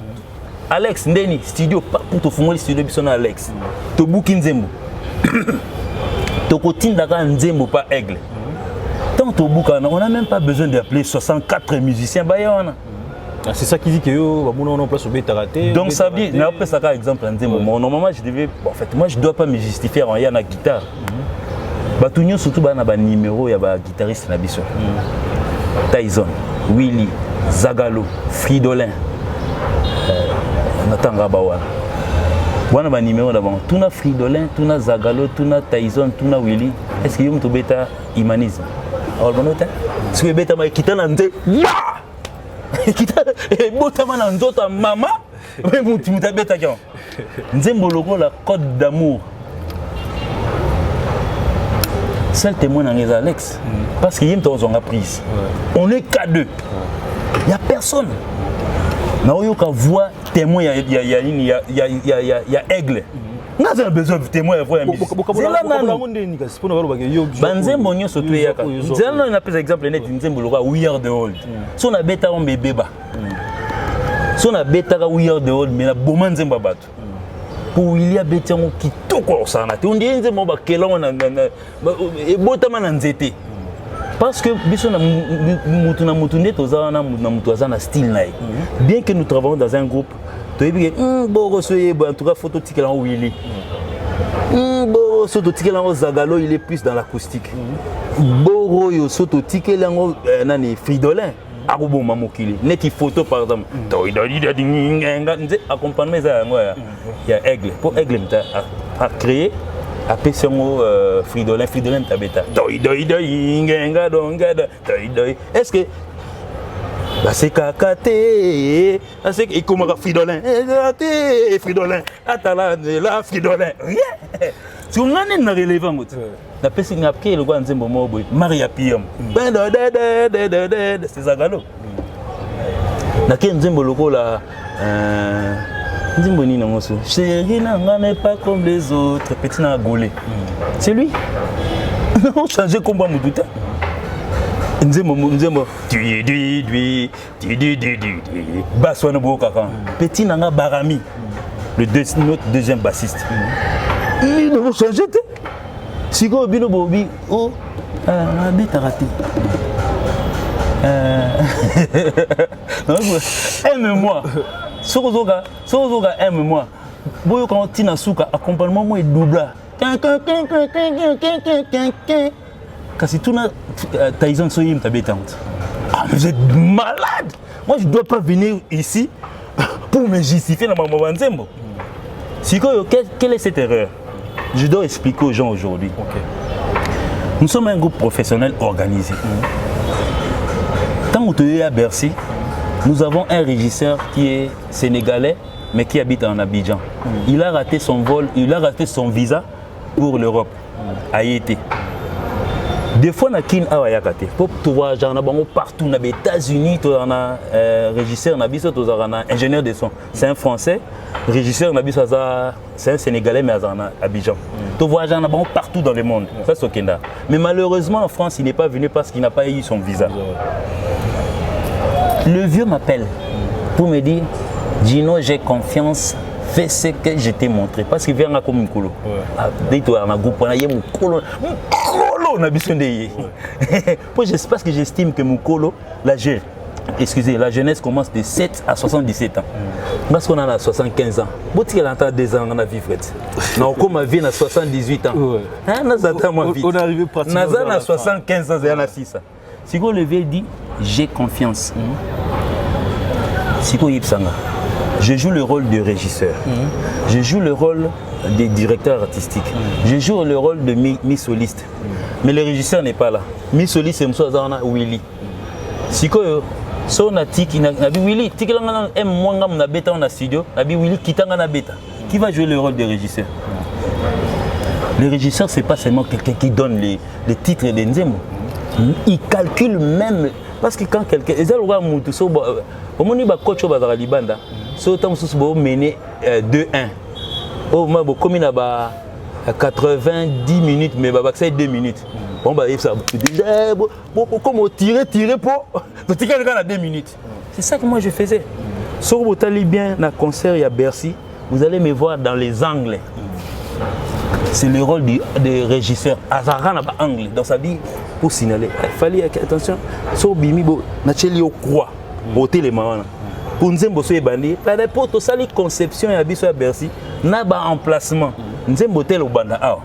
Alex Ndeni studio pas pour te fumer le studio bisson Alex. To booking Nzembo. To côté d'aka Nzembo pas aigle. Tant to bookana, on n'a même pas besoin d'appeler 64 musiciens bayana. C'est ça qui dit que yo on place au bêta raté. Donc ça veut dire, n'a pas ça comme exemple Nzembo. Normalement je devais en fait moi je dois pas me justifier en yana guitare. Batunyo surtout ba na ba numéro ya ba guitariste na biso. Tyson, Willy, Zagalo, Fridolin. Natanga bawa. Wana ba numéro d'abord. Tuna Fridolin, tuna Zagalo, tuna Tyson, tuna Willy. Est-ce que yom to beta humanisme? Alors bon note. Est-ce que beta ma kitana nte? Kita bota mana nzota mama. Mais muti muta beta kyo. Nzembo logo la code d'amour. Seul témoin dans les Alex. Parce qu'il y a une prise. On est qu'à deux. Il n'y a personne. Nous avons qu'à voir témoin, il y a aigle. Nous avons besoin de témoin. C'est là maintenant. Banzembo nyo soto yaka. Nzembo on appelle exemple net nzembo loka we are the old. Si on a bêta on bébé ba. Si on a bêta we are the old mais la boman nzembo bato. Pour il y a bêta qui tout quoi ça na. On dit nzembo ba kelon na e botama na nzete. Parce que biso na mutu na mutu net ozana na mutu azana style na. Bien que nous travaillons dans un groupe, tu es bien bon soyez en tout cas photo tikela en Willy. Bon soto tikela en Zagalo, il est plus dans l'acoustique. Boro yo soto tikela en nani Fridolin. Arubo mamokili. Neti photo par exemple. Accompagnement ça il y a aigle. Pour aigle a créé après son Fridolin tabeta. Est-ce que bah c'est kakate, c'est que comment Fridolin, atala la Fridolin. Si on a une relevant la personne a pris le grand Nzembo Moboy, Maria Pium. C'est Zagalo. Na ken Nzembo loko la Nzembo ni non so. Chérie n'est pas comme les autres, petit na golé. C'est lui. On change combat Moudouta. Nzembo Baswana Bokaka. Petit nanga Barami. Notre deuxième bassiste. Il nous changer. Si vous avez Bobi, oh, bêta raté. Aime-moi. Sozoga, aime-moi. Boyo quand Tina Souka, accompagnement moi double. Kasi tout na Tyson soyim ta bêtante. Ah mais vous êtes malade. Moi je dois pas venir ici pour me justifier dans ma Nzembo. Si quelle est cette erreur? Je dois expliquer aux gens aujourd'hui. Okay. Nous sommes un groupe professionnel organisé. Quand on est à Bercy, nous avons un régisseur qui est sénégalais mais qui habite en Abidjan. Il a raté son vol, il a raté son visa pour l'Europe, à Haïti. Des fois, on a kin awayakate. Pour tu vois, j'en ai partout dans les États-Unis, tu as un régisseur, tu as un ingénieur de son. C'est un Français, régisseur, c'est un Sénégalais, mais à Abidjan. Tu vois, j'en ai partout dans le monde. Ça, c'est Kenda. Mais malheureusement, en France, il n'est pas venu parce qu'il n'a pas eu son visa. Le vieux m'appelle pour me dire, Gino, j'ai confiance. Fais ce que je t'ai montré. Parce qu'il vient comme un colo. Dès que tu as un groupe, il y a un colo. On a besoin de parce que j'estime que mon colo, la jeunesse commence de 7 à 77 ans. Parce qu'on a 75 ans. Si on a 2 ans, on a vécu. On a vécu à 78 ans. On est arrivé pratiquement à 75 ans, on a 6 ans. Si on le vieux dit, j'ai confiance. Si on y je joue le rôle de régisseur. Je joue le rôle de directeur artistique. Je joue le rôle de mi-soliste. Mais le régisseur n'est pas là. Mi-soliste, c'est Willy. Si on a Tiki, Willy, Tiki na bêta en studio, Willy qui va jouer le rôle de régisseur. Le régisseur, c'est pas seulement quelqu'un qui donne les titres de Nzembo. Il calcule même. Parce que quand quelqu'un. Au moment où il coach au Libanda, c'est autant que mené 2-1. Au moment où il a 90 minutes, mais c'est 2 minutes. Bon, bah, ça. Comment tirer pour. Tu tirer à 2 minutes. C'est ça que moi je faisais. Si vous allez bien dans le concert à Bercy, vous allez me voir dans les angles. C'est le rôle du régisseur. Azara n'a pas angle. Donc ça dit, pour signaler, il fallait attention. Si vous avez mis au croix, au téléman, pour nous embrasser les bandits, pour tout ça, les conceptions à Bercy, n'a pas emplacement. Nous embrasser au banda.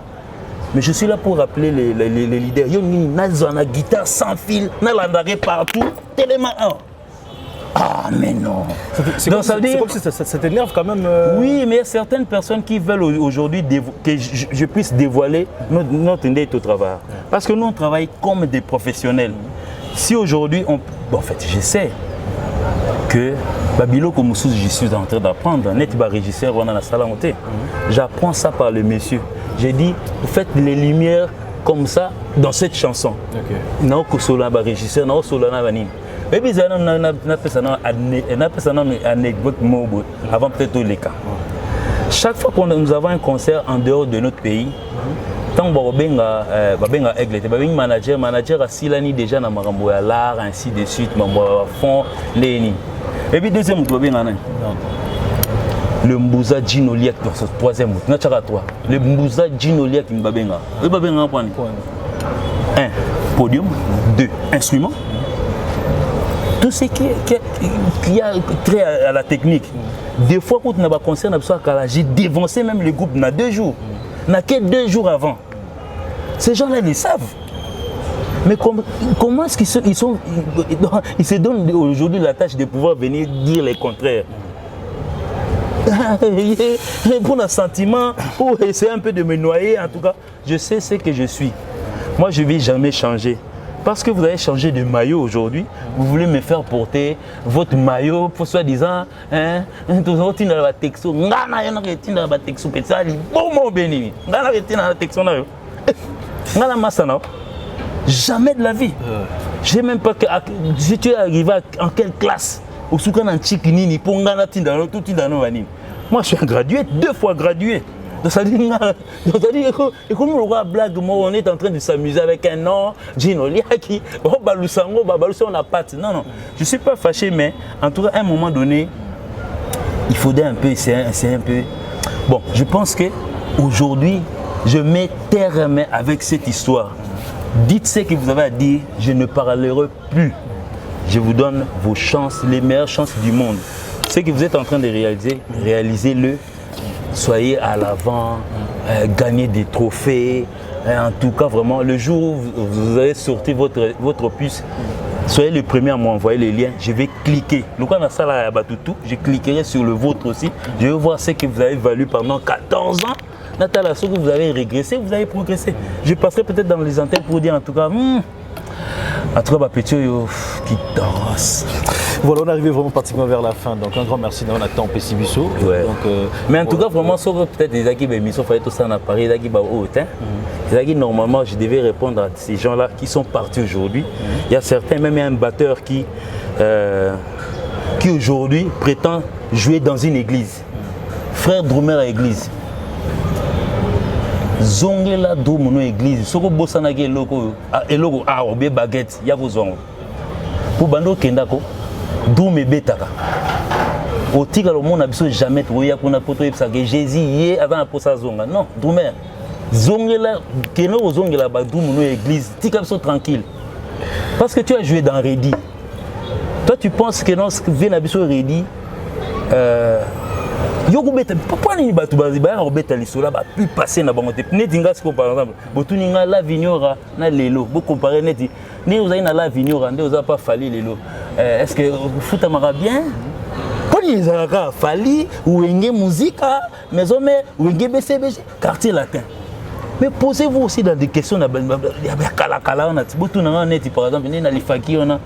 Mais je suis là pour rappeler les leaders. Il y a une guitare sans fil, n'a partout, téléman. Ah mais non. C'est comme si ça t'énerve quand même. Oui, mais il y a certaines personnes qui veulent aujourd'hui que je puisse dévoiler notre idée au travail. Parce que nous on travaille comme des professionnels. Si aujourd'hui en fait je sais que Babilo comme je suis en train d'apprendre, net régisseur on a la salle à monter. J'apprends ça par le monsieur. J'ai dit vous faites les lumières comme ça dans cette chanson. Non que cela régisseur, non cela vanine. Mais puis, on a une anecdote avant peut-être les cas. Chaque fois que nous avons un concert en dehors de notre pays, tant que Aigle, manager a silani déjà dans l'art, ainsi de suite, fond, et puis deuxième, le Mbouza Djinoliak dans ce troisième mot. Le Mbouza Djinoliak Mbabenga. Un, podium. 2, instrument. Tout ce qui a trait à la technique. Des fois, quand on a un concert, j'ai dévancé même le groupe dans 2 jours. N'a que 2 jours avant. Ces gens-là, ils savent. Mais comment est-ce qu'ils se donnent aujourd'hui la tâche de pouvoir venir dire le contraire? Pour un sentiment, pour essayer un peu de me noyer, en tout cas, je sais ce que je suis. Moi, je ne vais jamais changer. Parce que vous avez changé de maillot aujourd'hui, vous voulez me faire porter votre maillot pour soi-disant, jamais de la vie. Je ne sais même pas que si tu es arrivé en quelle classe. Moi, je suis un gradué, 2 fois gradué. Donc ça dit, comme on blague, on est en train de s'amuser avec un nom, Djinoliaki, on a pas. Non, non, je ne suis pas fâché, mais en tout cas, à un moment donné, il faudrait un peu, c'est un peu. Bon, je pense qu'aujourd'hui, je mets terme avec cette histoire. Dites ce que vous avez à dire, je ne parlerai plus. Je vous donne vos chances, les meilleures chances du monde. Ce que vous êtes en train de réaliser, réalisez-le. Soyez à l'avant, gagnez des trophées. En tout cas, vraiment, le jour où vous allez sortir votre puce, soyez le premier à m'envoyer les liens. Je vais cliquer. Je cliquerai sur le vôtre aussi. Je vais voir ce que vous avez valu pendant 14 ans. Nathalie, ce que vous avez régressé, vous avez progressé. Je passerai peut-être dans les antennes pour dire en tout cas, en tout cas, petit qui danse. Voilà, on est arrivé vraiment pratiquement vers la fin. Donc un grand merci à Nathan Pessibiso. Ouais. Mais en tout cas, vraiment, sauf peut-être des équipes émissions, il fallait tout ça en Paris, des équipes hautes. Des équipes, normalement, je devais répondre à ces gens-là qui sont partis aujourd'hui. Il y a certains, même un batteur qui aujourd'hui prétend jouer dans une église. Frère Drumer à l'église. Zongela Drumono église. Soko Bosanage eloko obé baguette, ya bozongo. Pour bando kendako, Drume betaka. Otika le monde n'a jamais trouvé qu'on a poto que Jésus yé avant la posa zonga. Non, Drumer. Zongela keno zongela ba Drumono église, tika so tranquille. Parce que tu as joué dans Redi. Toi tu penses que non ce que vient abiso Redi Yoko beta pourquoi ni batu baziba robeta lisola ba plus passer na bango te netinga ce par exemple botuninga la vignora na lelo bo comparer neti ni vous avez na la vignora ndé vous a pas fallu lelo est-ce que futa mara bien poni zaka fali wenge musica maison mais wenge BCBG quartier latin. Mais posez-vous aussi dans des questions na kala na botunanga neti par exemple ni na lifaki on a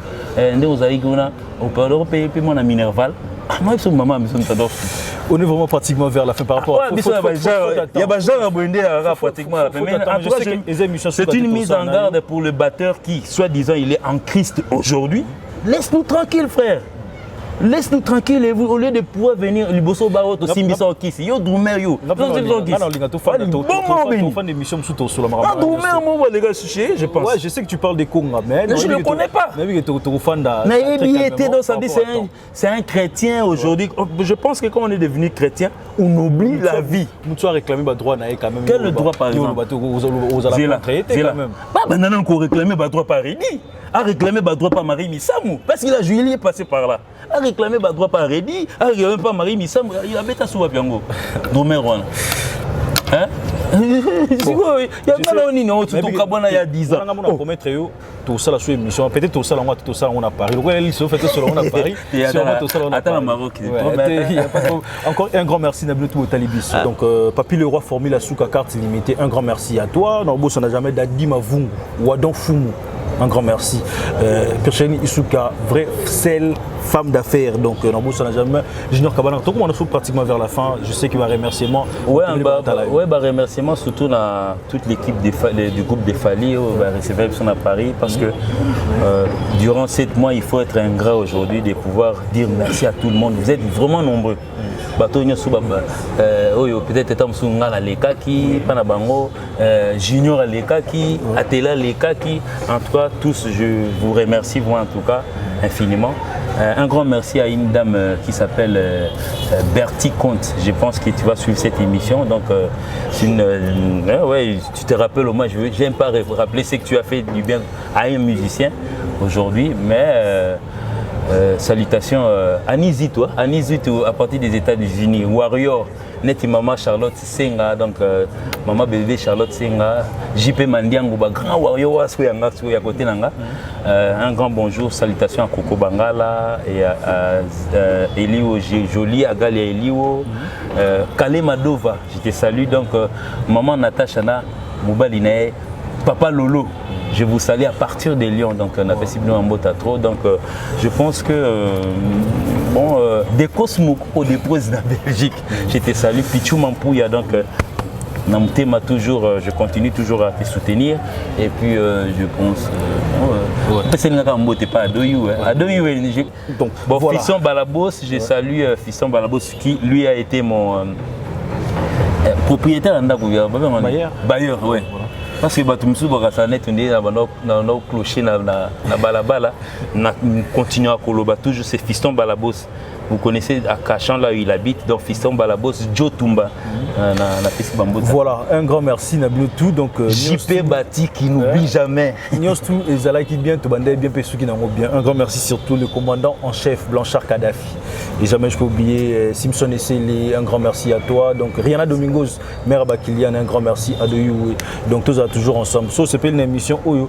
ndé vous avez on a au parler pays puis mon Minerval. Moi, je suis maman, je suis On est vraiment pratiquement vers la fin par rapport à... Il y a des gens à Bondé pratiquement à la fin. Mais en tout cas, c'est une mise en garde pour le batteur qui, soi-disant, il est en Christ aujourd'hui. Laisse-nous tranquille, frère. Laisse-nous tranquille et vous, au lieu de pouvoir venir, le bosso barot aussi mis en kiss. Yo drumer yo. Non, je pense. Ouais, je sais que tu parles des Congo, mais je ne le connais pas. C'est un chrétien aujourd'hui. Je pense que quand on est devenu chrétien, on oublie la vie. Tu as réclamé le droit quand même. Quel droit par exemple? Maintenant qu'on réclame le droit par Rédi. A réclamé le droit par Marie Missamou. Parce qu'il a Julie est passé par là. A réclamé le droit par Rédi. A réclamé par Marie Missamou. Il a bêta sous Wapiango. Doméron. Hein? Il y a pas d'onino, tout le cabana il y a 10 ans. On a promettre tout ça la sous émission. Peut-être tout ça on a Paris. Le il se fait tout ça on a Paris. Attends, Maroc. Encore un grand merci Nabil tout au Talibis. Donc Papy le roi formule la souka carte illimitée. Un grand merci à toi. Non boss on n'a jamais d'Adi Mavungu ou Adon Fumu. Un grand merci. Kircheni Isuka, vraie celle femme d'affaires. Donc, on n'a jamais. Junior Kabana, tout le monde est pratiquement vers la fin. Je sais qu'il va remerciement. Oui, remerciement surtout à toute l'équipe du groupe des Fali, recevoir à Paris. Parce que durant 7 mois, il faut être ingrat aujourd'hui de pouvoir dire merci à tout le monde. Vous êtes vraiment nombreux. Peut-être étant Sunga Lekaki, Panabango, Junior Lekaki, Atela Lekaki. En tout cas, tous, je vous remercie, vous en tout cas, infiniment. Un grand merci à une dame qui s'appelle Bertie Comte. Je pense que tu vas suivre cette émission. Donc, ouais, tu te rappelles, moi, je n'aime pas rappeler ce que tu as fait du bien à un musicien aujourd'hui, mais. Salutations à Nizito, à partir des États-Unis, Warrior, Neti Maman Charlotte Senga, donc Maman bébé Charlotte Senga, JP Mandiango, grand Warrior à côté Nanga. Un grand bonjour, salutations à Coco Bangala et à Elio Jolie, à Galia Elio, Kale Madova, je te salue, donc Maman Natachana, Moubalinae, Papa Lolo. Je vous salue à partir des Lyon, donc on a fait simplement un mot à trop. Donc je pense que des Cosmos au dépôt de la Belgique, je te salue. Pichou Mampouya, donc toujours, je continue toujours à te soutenir. Et puis je pense. C'est pas Adoyou. Donc bon, Fisson Balabos, je salue Fisson Balabos qui lui a été mon propriétaire Bailleur, ouais. Parce que Batumsu Bagasanet, on est dans nos clochers, dans Balabala, on continue à Koloba, toujours c'est Fiston Balabos. Vous connaissez à Cachan, là où il habite, donc Fiston Balabos, Joe Tumba. Voilà, un grand merci Nabioutou. Donc JP Bati qui n'oublie jamais. Niostou et Zala qui bien, Tobandé bien, Pessou qui n'en bien. Un grand merci surtout le commandant en chef Blanchard Kadhafi. Et jamais je peux oublier Simpson Esseli, un grand merci à toi. Donc Rihanna Domingos, Mère Bakilian, un grand merci à Doyou. Donc tous toujours ensemble. So, c'est une émission où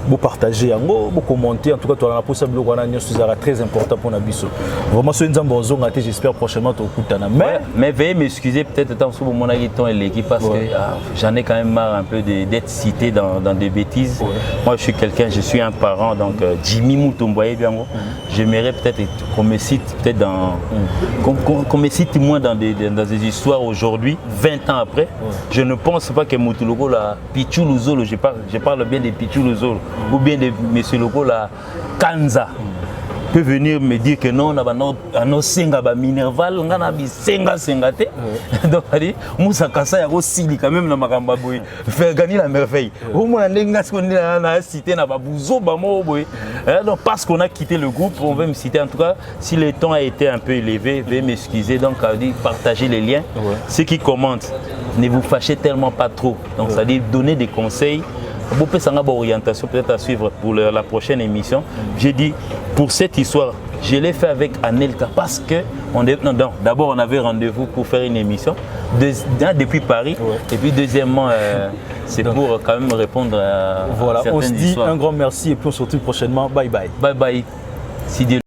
vous partagez, vous commentez. En tout cas, tu as la possibilité de faire très important pour Nabiso. Vraiment, j'espère prochainement te mais veuillez m'excuser peut-être tant sur mon agiton et l'équipe parce que j'en ai quand même marre un peu d'être cité dans des bêtises. Moi, je suis quelqu'un, je suis un parent, donc Jimmy Moutomboye, bien moi. J'aimerais peut-être qu'on me cite peut-être qu'on me cite moins dans des histoires aujourd'hui, 20 ans après. Je ne pense pas que Moutoulogo la Pichou Luzolo, je parle bien de Pichou Luzolo, ou bien de M. Logo la Kanza. Peut venir me dire que non, on a nos senga minerval, on a senga sengate. Donc, Moussa Kassa a aussi quand même dans Makamba Boy, faire gagner la merveille. Au moins, on a cité Nababouzo, donc parce qu'on a quitté le groupe, on veut me citer en tout cas, si le temps a été un peu élevé, veuillez m'excuser, donc à dire partager les liens. Ceux qui commentent, ne vous fâchez tellement pas trop. Donc, ça dit donner des conseils. Vous pouvez avoir une orientation peut-être à suivre pour la prochaine émission. J'ai dit, pour cette histoire, je l'ai fait avec Anelka parce que d'abord on avait rendez-vous pour faire une émission depuis Paris. Et puis deuxièmement, c'est pour quand même répondre à voilà, certaines on se dit histoires. Un grand merci et puis on se retrouve prochainement. Bye bye. Bye bye. Si Dieu